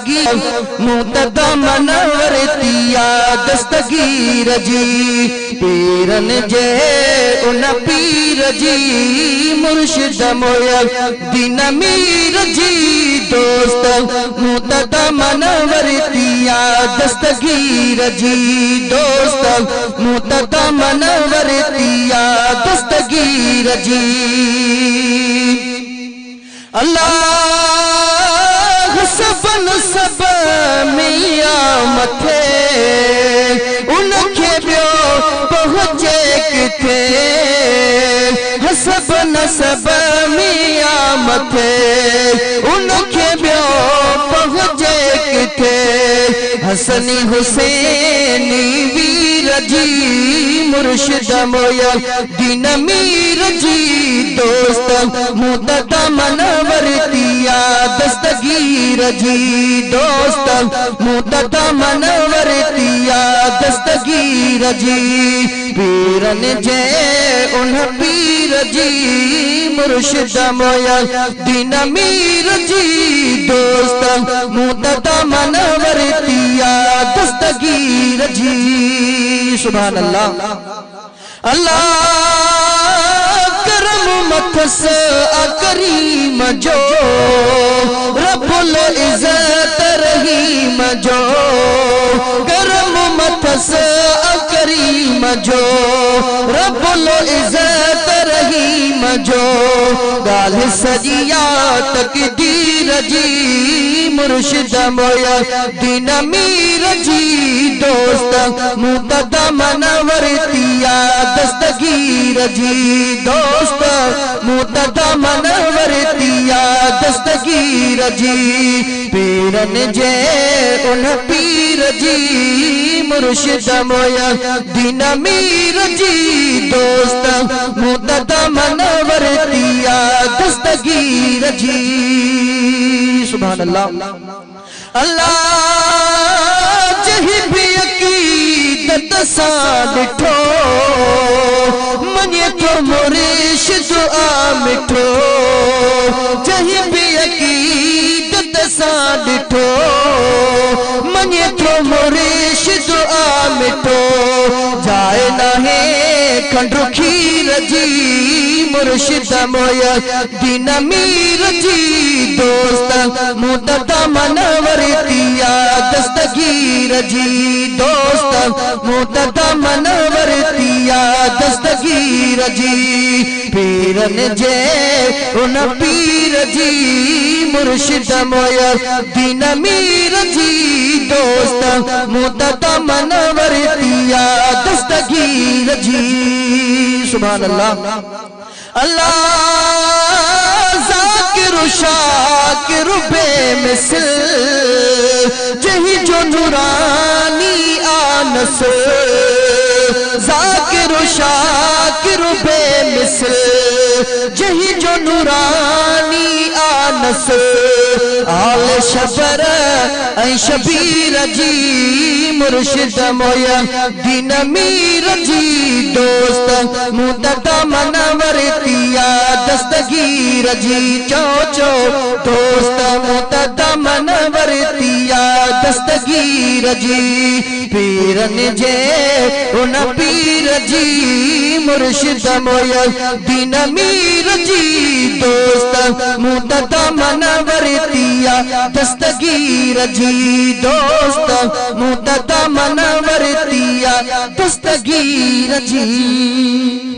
मुतदा मनवरतिया दस्तगीर जी पीरन जे उन पीर जी मुर्शिद मोया दिन मीर जी दोस्त मुतदा मनवरतिया दस्तगीर जी दोस्त मुतदा मनवरतिया दस्तगीर जी अल्लाह सबन सब मिया मथे उनखे बियो पहुंचे किथे सबन सब मिया मथे उनखे बियो पहुंचे किथे हसनी हुसैनी वीर जी मुर्शिद मोया दिन मीर जी दोस्त मुतदा मनवरतिया दस्तगीर जी दोस्त मुतदा मनवरतिया दस्तगीर जी पीरन जे उन पीर जी मुर्शिद मोया दिन मीर जी दोस्त मुतदा मनवरतिया दस्तगीर जी सुभान अल्लाह अल्लाह करम मथस करीम जो रब्बुल इज्जत रहीम जो करम मथस करीम जो रब्बुल इज्जत रहीम जो गाल सजिया तकदीर जी मुर्शिद मोया दिन मीर जी दोस्त मुतदा मनवरतिया दस्तगीर जी दोस्त मुतदा मनवरतिया दस्तगीर जी पीरन जे उन पीर जी मुर्शिद मोया दिन मीर जी दोस्त मुतदा मनवरतिया दस्तगीर जी सुभान अल्लाह अल्लाह जही भी अकीदत सा डिठो मने तो मुर्श दुआ मिठो जही भी अकीदत सा डिठो मने तो मुर्श दुआ मिठो जाए नाहे खंडु खीर जी मुर्शिद मोया दिन मीर जी दोस्त मुतदा मनवरतिया दस्तगीर जी दोस्त मुतदा मनवरतिया दस्तगीर जी पीरन जे उन पीर जी मुर्शिद मोया दिन मीर जी दोस्त मुतदा मनवरतिया दस्तगीर जी सुभान अल्लाह अल्लाह ज़ाकिर शाकिर बेमिसल जही जो नूरानी आनस ज़ाकिर शाकिर बेमिसल जही जो नूरानी आनस आल शबर ऐ शबीर जी मुर्शिद मोया दिन मीर जी दोस्त मुतदा मनवरतिया दस्तगीर जी चो चो दोस्त मुतदा मनवरतिया दस्तगीर जी पीरन जे उन पीर जी मुर्शिद मोया दिन मीर जी दोस्त मुतदा मनवरतिया दस्तगीर जी दोस्त मुतदा मनवरतिया दस्तगीर जी।